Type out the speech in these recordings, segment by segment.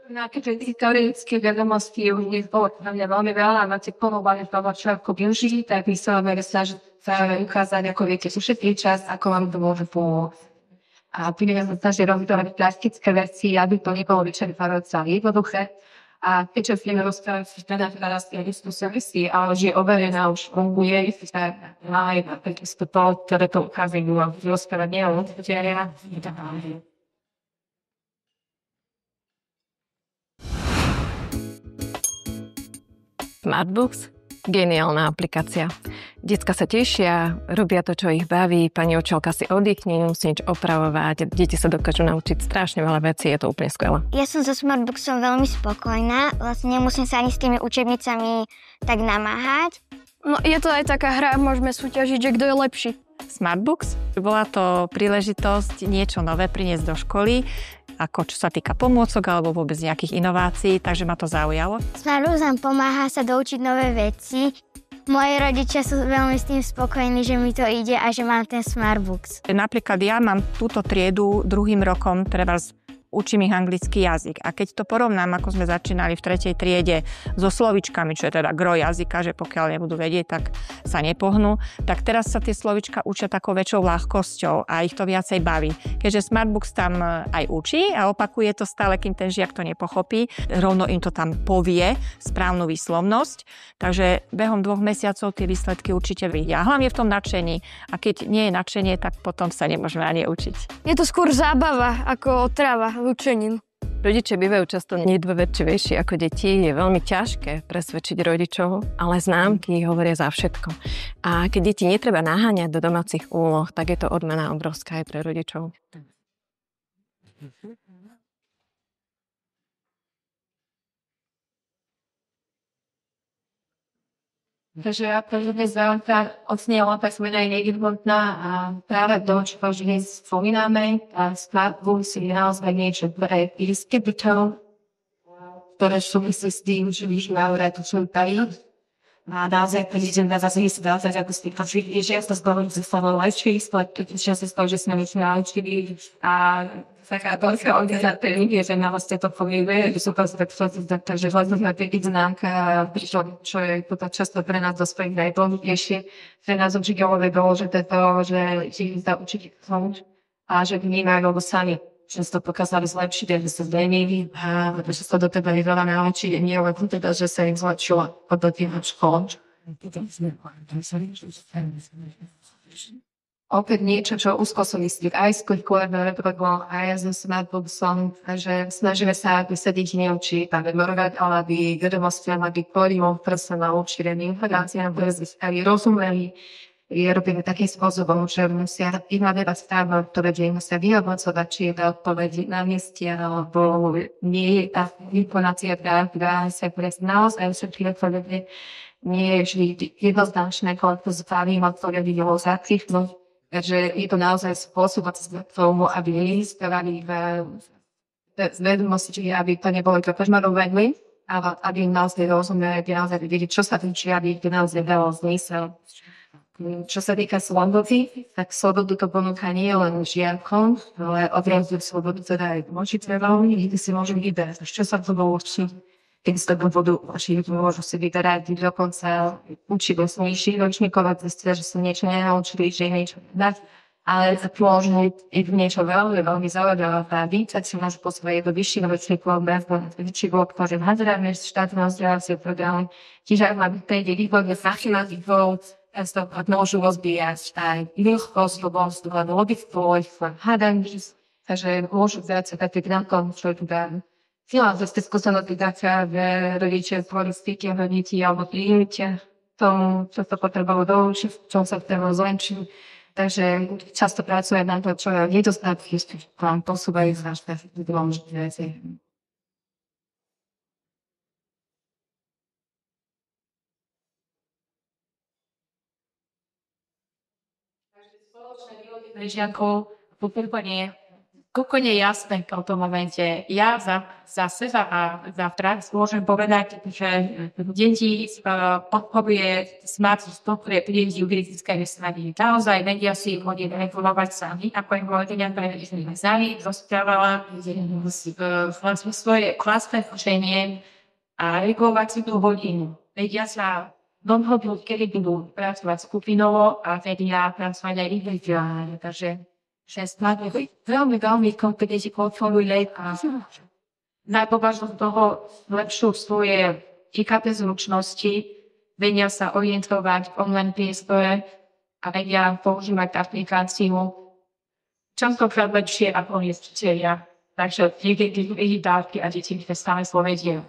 Keďže tých teoretických vedomostí už je veľmi veľa a máte plnú toho, čo ako využiť, tak my sa veľmi snažiť sa ukázať, ako viete ušetriť čas, ako vám to môže pomôcť. A budeme sa snažiť robiť to plastické veci, aby to nebolo vyčerpávajúce a jednoduché. A keďže budeme rozprávať teda teraz skúsenosti, ale že je overená, už funguje, tak aj takisto to, ktoré to ukazujú a rozprávať nie o teóriách. Smartbooks? Geniálna aplikácia. Decka sa tešia, robia to, čo ich baví, pani učiteľka si oddychne, nemusí nič opravovať, deti sa dokážu naučiť strašne veľa vecí, je to úplne skvelé. Ja som so Smartbooksom veľmi spokojná, vlastne nemusím sa ani s tými učebnicami tak namáhať. No je to aj taká hra, môžeme súťažiť, že kto je lepší. Smartbooks. Bola to príležitosť niečo nové priniesť do školy, ako čo sa týka pomôcok alebo vôbec nejakých inovácií, takže ma to zaujalo. Smartbooks nám pomáha sa doučiť nové veci. Moji rodičia sú veľmi s tým spokojní, že mi to ide a že mám ten Smartbooks. Napríklad ja mám túto triedu druhým rokom, učím ich anglický jazyk. A keď to porovnám, ako sme začínali v 3. triede so slovičkami, čo je teda gro jazyka, že pokiaľ nebudú vedieť, tak sa nepohnú, tak teraz sa tie slovička učia takou väčšou ľahkosťou a ich to viacej baví. Keďže Smartbooks tam aj učí a opakuje to stále, kým ten žiak to nepochopí, rovno im to tam povie správnu výslovnosť. Takže behom 2 mesiacov tie výsledky určite vidia. Hlavne v tom nadšení. A keď nie je nadšenie, tak potom sa nemôžeme ani učiť. Je to skôr zábava ako otrava učením. Rodičia bývajú často nedôverčivejší ako deti. Je veľmi ťažké presvedčiť rodičov, ale známky hovoria za všetko. A keď deti netreba naháňať do domácich úloh, tak je to odmena obrovská aj pre rodičov. Takže ako dnes veľká ocenila, tak sme aj nevyhnutná a práve to, čo dnes spomíname, a Smartbooks je naozaj niečo pre blízke bytov, ktoré súvisí s tým, že ich majú rád učiteľi. A naozaj prídem na zase sa dá ako z tých počuť, že ja sa zbavím ze slovo lepší, že sa z toho, že sme už naučili a taká veľká organizátory, že na vlastne to povieme, že sú to takže vlastne na tie známka, čo je to často pre nás dospelých najdôležitejšie, že nás učiteľové bolo, že to, že ich sa učiť a že vnímajú, lebo sami často dokázali zlepšiť, že sa zmenili a že sa do teba veľa naučiť, nie len teda, že sa im zlepšilo hodnotenie v škole. Opäť niečo, čo úzko súvisí aj s kurikulovým programom, aj so Smartbooksom, že snažíme sa, aby sa deti neučí tam memorovať, ale aby vedomostiam, aby pojmom, ktoré sa naučili, informáciám, aby rozumeli, je robíme takým spôsobom, že musia vyhľadávať stále odpovede, musia vyhodnocovať, či je tá odpoveď na mieste, alebo nie je tá informácia, ktorá sa naozaj všetky odpovede nie je vždy jednoznačné, koľko zbavím odpovedy bolo zachytnúť. Takže je to naozaj spôsob tomu, aby zbavali vedomosti, aby to nebolo to požmarovanie, ale aby naozaj rozumeli, aby naozaj vedeli, čo sa týči, aby to naozaj dalo zmysel. Čo sa týka slobody, tak slobodu to ponúka nie len žiakom, ale odrazu slobodu teda aj učiteľom, kde si môžu vyberať, čo sa to bolo učiť. Keď z toho budú učiť, môžu si vyberať dokonca učiť osmejších ročníkov a cestia, že sa niečo nenaučili, že niečo dať. Ale môžu niečo veľmi, veľmi zaujímavé baviť, tak si môžu posúvať do vyšších ročníkov, väčších blok, ktoré hľadáme štátneho vzdelávacieho programu. Čiže ak máme prejde vývoj, fachná vývoj, môžu rozbíjať aj rýchlosť, logickú, hádanie, takže môžu viac také grantov, čo je tu dáme. Cieľa zase skúsenosti taká, že rodičia kvalistiky hodnotí alebo príjemite tomu, čo sa potrebujú doučiť, čo sa treba zlepšiť. Takže často pracuje na to, čo je nedostatky, vám posúvajú značné dôležité veci. Takže spoločné výhody pre žiakov, potrpanie úplne jasné v tomto momente. Ja za seba a za prax môžem povedať, že deti podporuje smácnosť, podporuje deti kritické myslenie. Naozaj vedia si hodne regulovať sami, ako je kolegyňa pre sami rozprávala svoje klasné učenie a regulovať si tú hodinu. Vedia sa dohodnúť, kedy budú pracovať skupinovo a vedia pracovať aj individuálne. Takže veľmi, veľmi kompetentní kontroluje a najpovažujú toho lepšiu svoje IKT zručnosti, vedia sa orientovať v online priestore a vedia používať aplikáciu častokrát lepšie ako učitelia. Takže niekedy dávky a deti stále slovedia.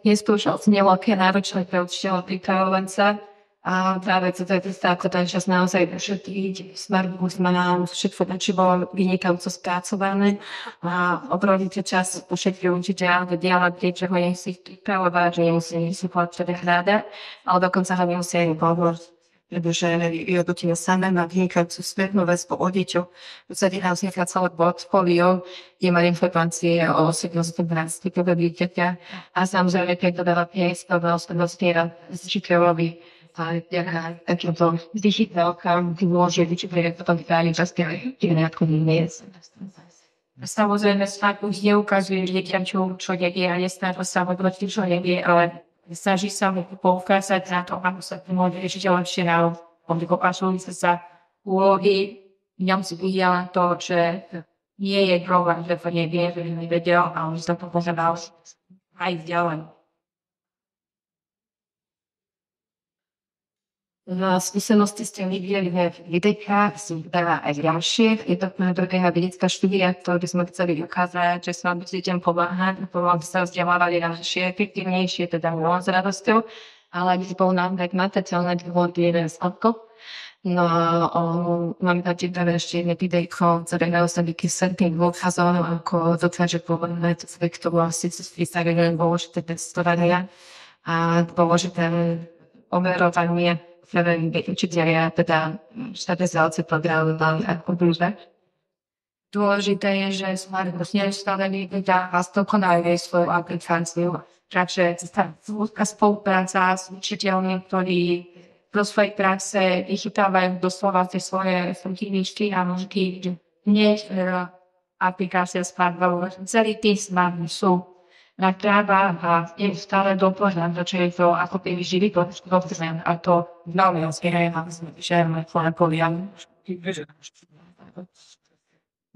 Je skúšal nejaké náročné pre učiteľa pripravovať sa a práve to je ako ten čas naozaj ušetriť. Smartbooks má všetko, čo bolo vynikajúco spracované a obrovitý čas ušetriť učiteľa dielať tie, čo ho nemusí pripravovať, že nemusí platiť hľadať, ale dokonca ho nemusí aj pomôcť. Pretože jednotlivé samé má vynikajúcu spätnú väzbu o deťoch. V podstate nám vzniká celé portfólio, kde má informácie o osobnosti rastlikového dieťaťa a samozrejme, keď to dáva priestor na osobnosti učiteľovi a takýmto vychytávkam, kde môže vyčítať potom vytáliť časť nejakú miest. Samozrejme, Smartbook neukazuje dieťaťu, čo nevie a nesnaží sa hodnotiť, čo nevie, ale snaží sa mu poukázať na to, ako sa môže riešiť lepšie na opašujúce sa úlohy. Ňom si vidia to, že nie je problém, že to nevie, že nevedel a on sa to pozeral aj ďalej. Na skúsenosti ste videli v videjkách, sú teda aj ďalšie. Je to prebieha vedecká štúdia, ktorú by sme chceli ukázať, že sa deťom pomáhať, aby sa vzdelávali ľahšie, efektívnejšie, teda mnoho s radosťou, ale aby bol nám tak materiálne dôvody jeden z odkov. No, máme tady ešte jedné videjko, ktoré naozaj vykysletým dôkazom, ako dokáže povedať vektoru asi vystavené dôležité testovania a dôležité overovanie, ktoré učiteľia, teda štatizálci programu mali ako využívať. Dôležité je, že Smartbook neustále vyvíja a dokonaluje svoju aplikáciu. Takže tá spolupráca s učiteľmi, ktorí do svojej praxe vychytávajú doslova tie svoje knižky a možky. Dnes aplikácia Smartbook, celý tým Smartbook sú nakráva a neustále doplňa, čo je to ako keby živý doplňa a to veľmi ospievajú, že poviem.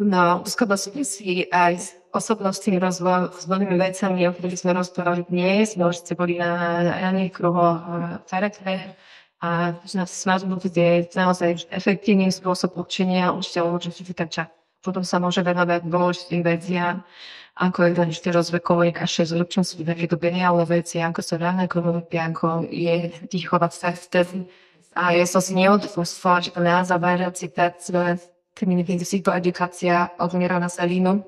No, úzkosti si aj s osobnostným rozvojom, s mnohými vecami, o ktorých sme rozprávali dnes, ste boli na raných kruhoch charakter a Smartbook je naozaj efektívny spôsob učenia učiteľov, že si vytača. Potom sa môže venovať dôležitým veciam, ako je dôležité rozvoj komunikácie, zručnosti, takéto geniálne veci, ako sa ráne komunikuje, ako je dýchovať sa vtedy. A je to neodpustvo, že to názavážam citát psychoedukácia od Mirona Salinu.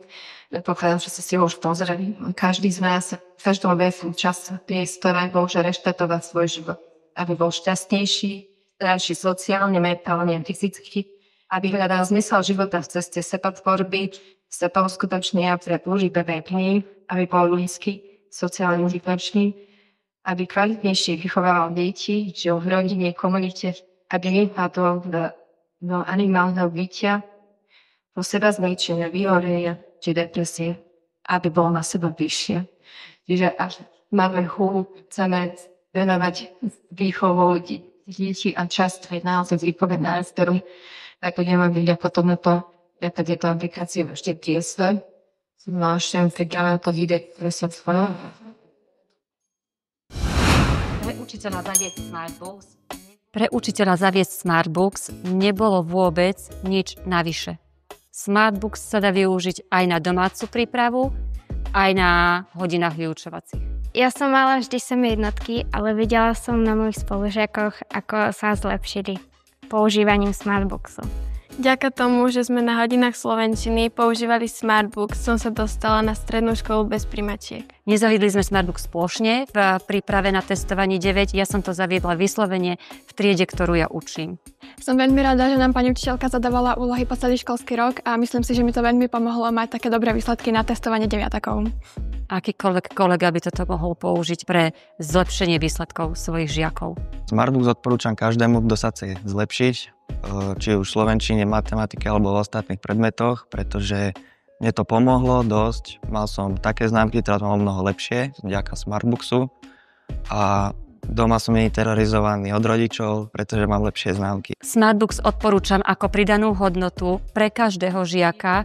Pokladám, že ste si ho už pozreli. Každý z nás v každom veku čas priestore môže reštartovať svoj život, aby bol šťastnejší, zdravší sociálne, mentálne, fyzicky, aby hľadal zmysel života v ceste sebatvorby, seba uskutočnenia pre používavé knihy, aby bol ľudský, sociálne užitočný, aby kvalitnejšie vychovával deti, žil v rodine, komunite, aby nepadol do animálneho bytia, do seba zničenia, vyhorenia či depresie, aby bol na seba vyššie. Čiže až máme chceme venovať výchovou detí a čas, ktorý naozaj vypovedná, ktorú tak budeme byť ako tomuto. Ja tak je to aplikácia ešte tiesne. No ešte pripravím to video, ktoré som svojom. Pre učiteľa zaviesť Smartbooks nebolo vôbec nič navyše. Smartbooks sa dá využiť aj na domácu prípravu, aj na hodinách vyučovacích. Ja som mala vždy jednotky, ale videla som na mojich spolužiakoch, ako sa zlepšili používaním Smartbooksu. Vďaka tomu, že sme na hodinách slovenčiny používali Smartbook, som sa dostala na strednú školu bez primačiek. Nezaviedli sme Smartbook splošne v príprave na testovanie 9. Ja som to zaviedla vyslovene v triede, ktorú ja učím. Som veľmi rada, že nám pani učiteľka zadávala úlohy po celý školský rok a myslím si, že mi to veľmi pomohlo mať také dobré výsledky na testovanie deviatakov. Akýkoľvek kolega by toto mohol použiť pre zlepšenie výsledkov svojich žiakov. Smartbook odporúčam každému, kto sa chce zlepšiť, či už v slovenčine, matematike alebo v ostatných predmetoch, pretože mne to pomohlo dosť. Mal som také známky, teraz mám mnoho lepšie vďaka Smartbooksu a doma som nie terorizovaný od rodičov, pretože mám lepšie známky. Smartbooks odporúčam ako pridanú hodnotu pre každého žiaka,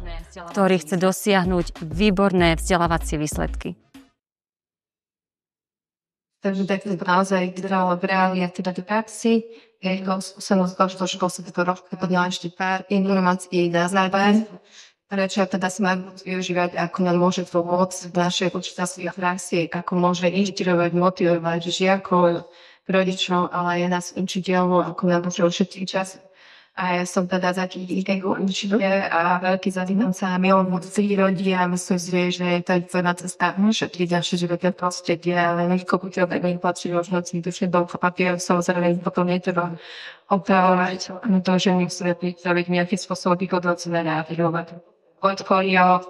ktorý chce dosiahnuť výborné vzdelávacie výsledky. Takže takto naozaj vyzeralo v reáli a teda do praxi. Jeho skúsenosť do škol sa to roky podľa ešte pár informácií na záver. Prečo teda Smartbook využívať, ako nám môže pomôcť v našej učiteľskej praxi, ako môže inšpirovať, motivovať žiakov, rodičov, ale aj nás učiteľov, ako nám môže ušetriť čas. A ja som teda taký učiteľ a veľký zaznamenca milujúci ľudí a myslím si, že to je celá cesta šetriť naše životné prostredie, ale nechko buď tak nepatrí možnosti dušne do papieru, samozrejme potom netreba opravovať to, že musíme pripraviť nejaký spôsob vyhodnocenia a vyhovať. Portfólio,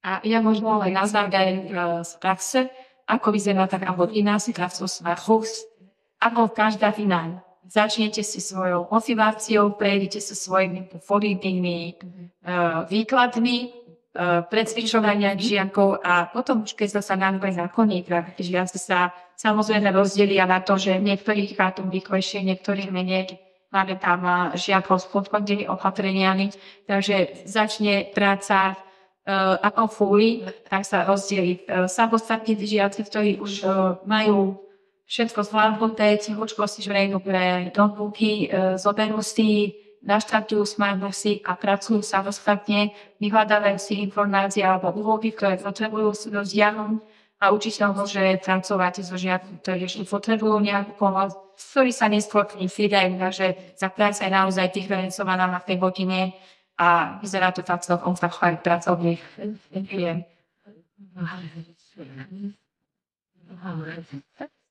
A ja možno len na záver z praxe, ako vyzerá taká hodina s prácou Smartbooks, ako každá iná. Začnete si svojou motiváciou, prejdete sa svojimi forítnymi výkladmi, predsvičovania žiakov a potom, keď sa naozaj zakoní, žiaci sa samozrejme rozdelia na to, že niektorí chápu rýchlejšie, niektorí menej. Máme tam žiakov s podchodnými opatreniami, takže začne práca ako fúli, tak sa rozdieli samostatní žiaci, ktorí už majú všetko zvládnuté, tichučko si žrejnú pre notebooky, zoberú si, naštartujú Smartbooksy a pracujú samostatne, vyhľadávajú si informácie alebo úlohy, ktoré potrebujú si rozdiahnuť a učiteľ môže pracovať so žiakmi, ktorí ešte potrebujú nejakú pomoc, ktorí sa neskôr pridajú, takže za práca je naozaj diferencovaná na tej hodine a vyzerá to tak celkom aj pracovných firiem.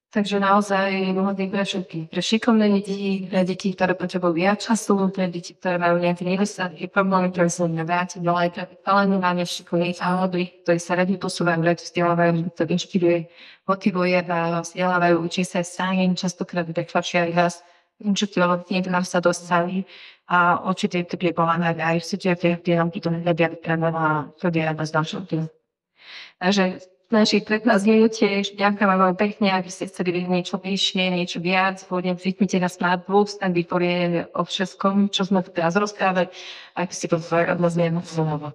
Takže naozaj vhodný pre všetkých, pre šikovné deti, pre deti, ktoré potrebujú viac času, pre deti, ktoré majú nejaké nedostatky, problémy, ktoré sa nevrátia ďalej, pre talentovanie šikovných a mladých, ktorí sa radi posúvajú, radi vzdelávajú, to inšpiruje, motivuje a vzdelávajú, učí sa sami, častokrát prekvačia aj učiteľov, niekto nám sa dostali a určite to bude pomáhať aj v situáciách, kde nám to nevedia vyprávať a chodia na ďalšom tým. Takže našich 15 minút tiež ďakujem vám pekne, ak ste chceli vidieť niečo vyššie, niečo viac, budem zvyknite na Smartbooks, ten vypovie o všetkom, čo sme tu teraz rozprávať, ak si to odlazujeme znovu.